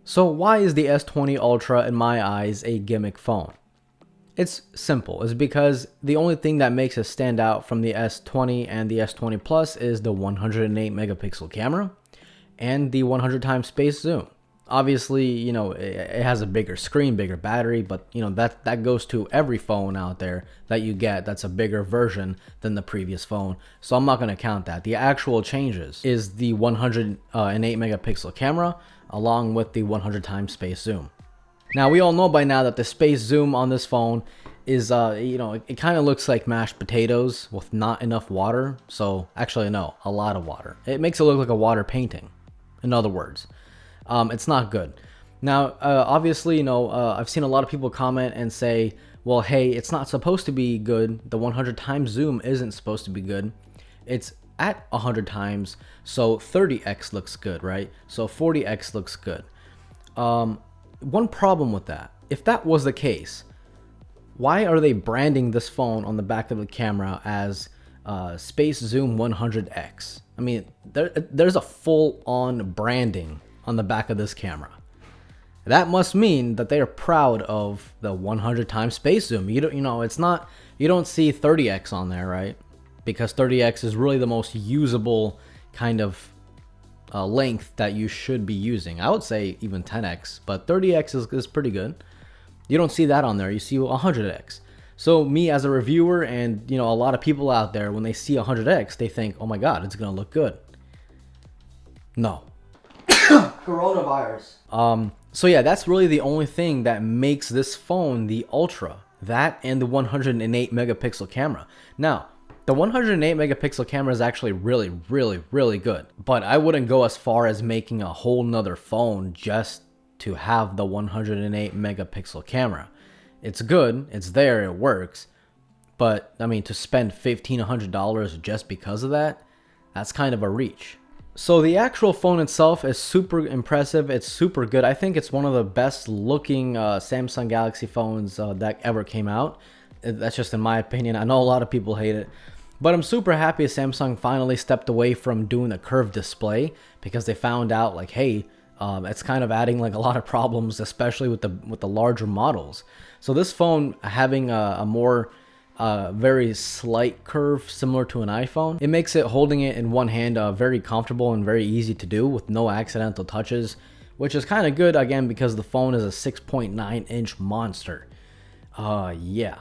So why is the S20 Ultra in my eyes a gimmick phone? It's simple. It's because the only thing that makes it stand out from the S20 and the S20 Plus is the 108 megapixel camera and the 100 times space zoom. Obviously, it has a bigger screen, bigger battery, but that goes to every phone out there that you get that's a bigger version than the previous phone. So I'm not going to count that. The actual changes is the 108 megapixel camera along with the 100 times space zoom. Now, we all know by now that the space zoom on this phone is, it kind of looks like mashed potatoes with not enough water. So actually, no, a lot of water. It makes it look like a water painting, in other words. It's not good. Now, obviously, I've seen a lot of people comment and say, well, hey, it's not supposed to be good. The 100 times zoom isn't supposed to be good. It's at 100 times, so 30x looks good, right? So 40x looks good. One problem with that, if that was the case, why are they branding this phone on the back of the camera as Space Zoom 100x? I mean, there's a full-on branding on the back of this camera. That must mean that they are proud of the 100 times space zoom. You don't see 30x on there, right? Because 30x is really the most usable kind of length that you should be using. I would say even 10x, but 30x is pretty good. You don't see that on there. You see 100x. So me as a reviewer and a lot of people out there, when they see 100x, they think, oh my god, it's gonna look good. No. Coronavirus. So yeah, that's really the only thing that makes this phone the Ultra. That and the 108 megapixel camera. Now, the 108 megapixel camera is actually really, really, really good. But I wouldn't go as far as making a whole nother phone just to have the 108 megapixel camera. It's good, it's there, it works. But, I mean, to spend $1,500 just because of that, that's kind of a reach. So the actual phone itself is super impressive. It's super good. I think it's one of the best looking Samsung Galaxy phones that ever came out. That's just in my opinion. I know a lot of people hate it. But I'm super happy Samsung finally stepped away from doing a curved display because they found out like, hey, it's kind of adding like a lot of problems, especially with the larger models. So this phone having a more very slight curve similar to an iPhone, it makes it holding it in one hand very comfortable and very easy to do with no accidental touches, which is kind of good again because the phone is a 6.9-inch monster. Yeah.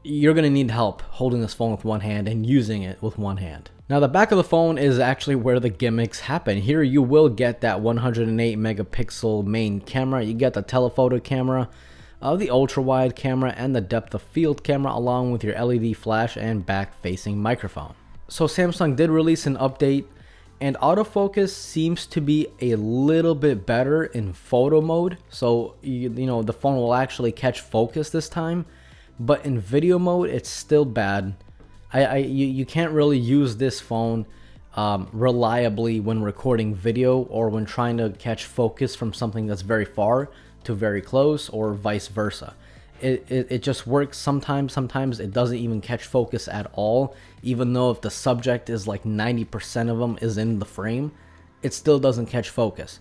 You're going to need help holding this phone with one hand and using it with one hand. Now the back of the phone is actually where the gimmicks happen. Here you will get that 108 megapixel main camera. You get the telephoto camera, the ultra wide camera, and the depth of field camera along with your LED flash and back facing microphone. So Samsung did release an update and autofocus seems to be a little bit better in photo mode. So the phone will actually catch focus this time. But in video mode, it's still bad. You can't really use this phone reliably when recording video or when trying to catch focus from something that's very far to very close or vice versa. It just works sometimes it doesn't even catch focus at all, even though if the subject is like 90% of them is in the frame, it still doesn't catch focus.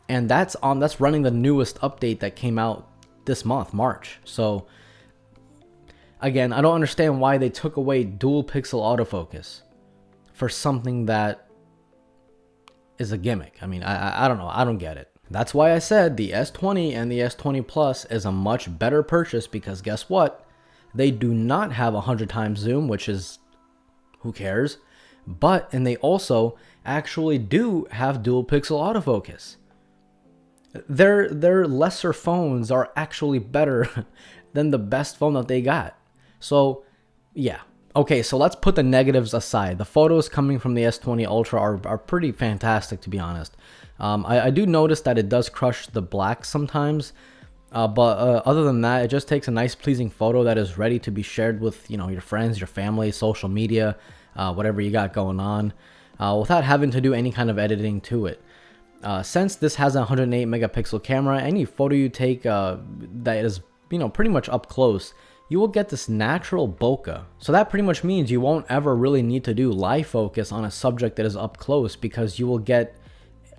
And that's running the newest update that came out this month, March. So again, I don't understand why they took away dual pixel autofocus for something that is a gimmick. I mean, I don't know. I don't get it. That's why I said the S20 and the S20 Plus is a much better purchase because guess what? They do not have 100 times zoom, which is, who cares? And they also actually do have dual pixel autofocus. Their lesser phones are actually better than the best phone that they got. So, yeah. Okay, so let's put the negatives aside. The photos coming from the S20 Ultra are pretty fantastic, to be honest. I do notice that it does crush the black sometimes. But other than that, it just takes a nice, pleasing photo that is ready to be shared with, your friends, your family, social media, whatever you got going on, without having to do any kind of editing to it. Since this has a 108 megapixel camera, any photo you take that is, pretty much up close, you will get this natural bokeh. So that pretty much means you won't ever really need to do live focus on a subject that is up close because you will get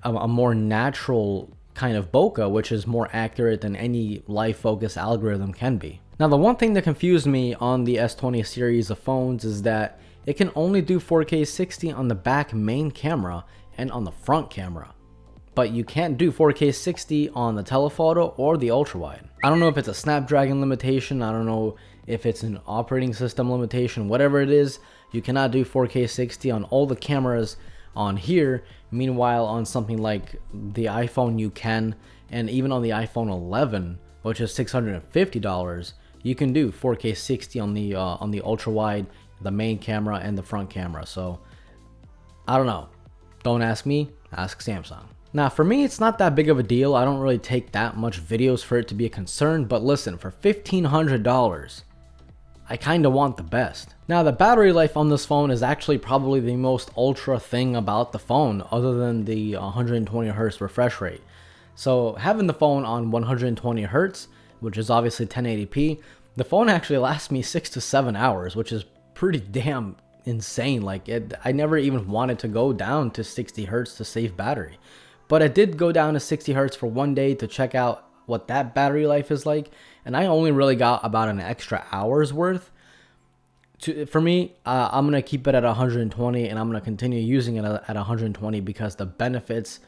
a more natural kind of bokeh, which is more accurate than any live focus algorithm can be. Now, the one thing that confused me on the S20 series of phones is that it can only do 4K 60 on the back main camera and on the front camera, but you can't do 4K 60 on the telephoto or the ultra wide. I don't know if it's a Snapdragon limitation, I don't know if it's an operating system limitation, whatever it is, you cannot do 4K 60 on all the cameras on here. Meanwhile, on something like the iPhone you can, and even on the iPhone 11, which is $650, you can do 4K 60 on the ultra wide, the main camera, and the front camera. So I don't know. Don't ask me, ask Samsung. Now, for me, it's not that big of a deal. I don't really take that much videos for it to be a concern, but listen, for $1,500, I kind of want the best. Now, the battery life on this phone is actually probably the most ultra thing about the phone, other than the 120 Hz refresh rate. So having the phone on 120 Hz, which is obviously 1080p, the phone actually lasts me 6 to 7 hours, which is pretty damn insane. Like, I never even wanted to go down to 60 Hz to save battery, but I did go down to 60 Hz for one day to check out what that battery life is like, and I only really got about an extra hour's worth. For me, I'm gonna keep it at 120, and I'm gonna continue using it at 120 because the benefits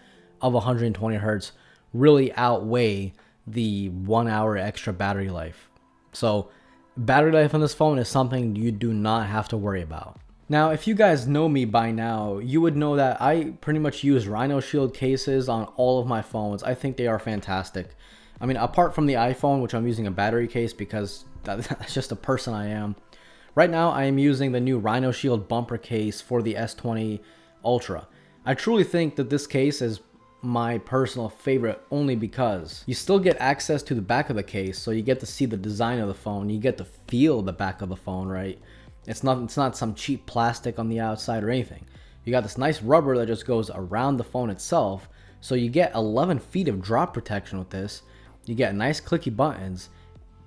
of 120 Hz really outweigh the 1 hour extra battery life. So battery life on this phone is something you do not have to worry about. Now, if you guys know me by now, you would know that I pretty much use Rhino Shield cases on all of my phones. I think they are fantastic. I mean, apart from the iPhone, which I'm using a battery case because that's just the person I am. Right now, I am using the new Rhino Shield bumper case for the S20 Ultra. I truly think that this case is my personal favorite only because you still get access to the back of the case, so you get to see the design of the phone, you get to feel the back of the phone, right? It's not some cheap plastic on the outside or anything. You got this nice rubber that just goes around the phone itself, so you get 11 feet of drop protection with this. You get nice clicky buttons,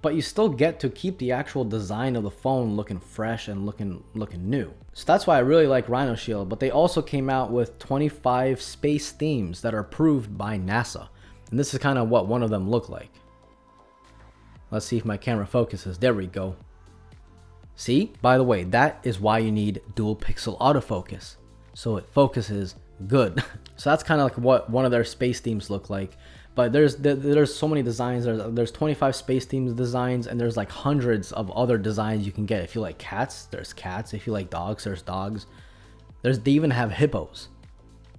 but you still get to keep the actual design of the phone looking fresh and looking new. So that's why I really like Rhino Shield, but they also came out with 25 space themes that are approved by NASA. And this is kind of what one of them look like. Let's see if my camera focuses. There we go. See? By the way, that is why you need dual pixel autofocus, so it focuses good. So that's kind of like what one of their space themes look like. But there's so many designs. There's 25 space themes designs, and there's like hundreds of other designs you can get. If you like cats, there's cats. If you like dogs, there's dogs. They even have hippos.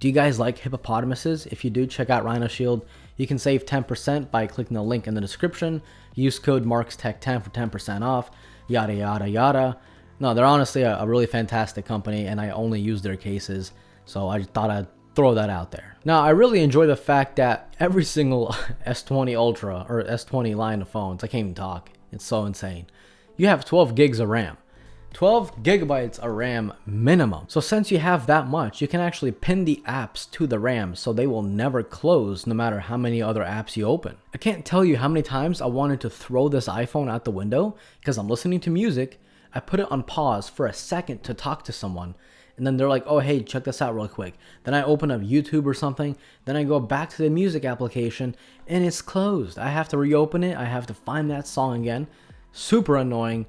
Do you guys like hippopotamuses? If you do, check out Rhino Shield. You can save 10% by clicking the link in the description. Use code MarksTech10 for 10% off. Yada yada yada. No, they're honestly a really fantastic company, and I only use their cases, so I thought I'd throw that out there. Now, I really enjoy the fact that every single S20 Ultra or S20 line of phones, I can't even talk, it's so insane, you have 12 gigs of RAM. 12 gigabytes of RAM minimum. So since you have that much, you can actually pin the apps to the RAM so they will never close no matter how many other apps you open. I can't tell you how many times I wanted to throw this iPhone out the window because I'm listening to music, I put it on pause for a second to talk to someone, and then they're like, oh hey, check this out real quick. Then I open up YouTube or something, then I go back to the music application and it's closed. I have to reopen it, I have to find that song again. Super annoying.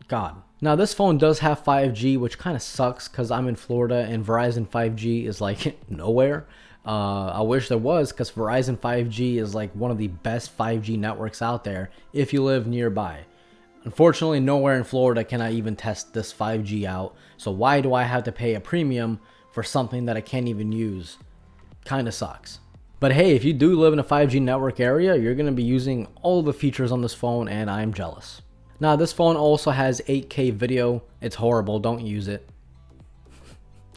God. Now this phone does have 5G, which kind of sucks because I'm in Florida and Verizon 5G is like nowhere. I wish there was, because Verizon 5G is like one of the best 5G networks out there if you live nearby. Unfortunately, nowhere in Florida can I even test this 5G out, so why do I have to pay a premium for something that I can't even use? Kinda sucks. But hey, if you do live in a 5G network area, you're going to be using all the features on this phone, and I'm jealous. Now, this phone also has 8K video. It's horrible, don't use it.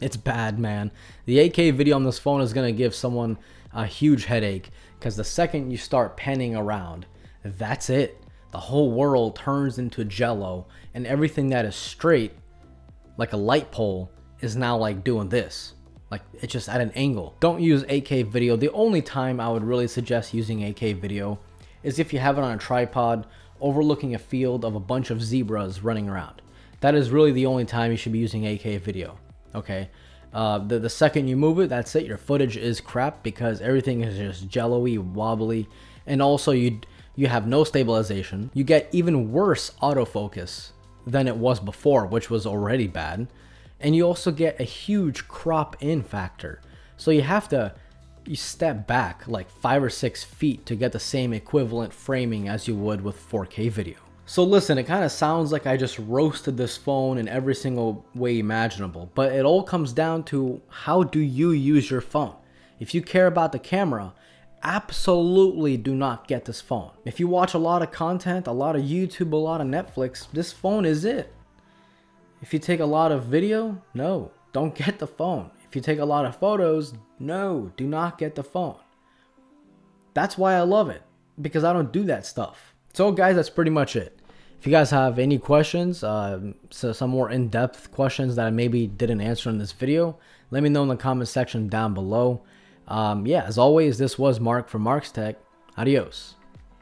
It's bad, man. The 8K video on this phone is going to give someone a huge headache, because the second you start panning around, that's it. The whole world turns into jello, and everything that is straight, like a light pole, is now like doing this. Like, it's just at an angle. Don't use 8K video. The only time I would really suggest using 8K video is if you have it on a tripod overlooking a field of a bunch of zebras running around. That is really the only time you should be using 8K video, okay? The second you move it, that's it. Your footage is crap because everything is just jello-y, wobbly, and also you have no stabilization. You get even worse autofocus than it was before, which was already bad, and you also get a huge crop in factor. So you step back like 5 or 6 feet to get the same equivalent framing as you would with 4K video. So listen, it kind of sounds like I just roasted this phone in every single way imaginable, but it all comes down to how do you use your phone. If you care about the camera, absolutely do not get this phone. If you watch a lot of content, a lot of YouTube, a lot of Netflix, this phone is it. If you take a lot of video, no, don't get the phone. If you take a lot of photos, no, do not get the phone. That's why I love it, because I don't do that stuff. So guys, that's pretty much it. If you guys have any questions, so some more in-depth questions that I maybe didn't answer in this video, let me know in the comment section down below. Yeah, as always, this was Mark from Mark's Tech. Adios.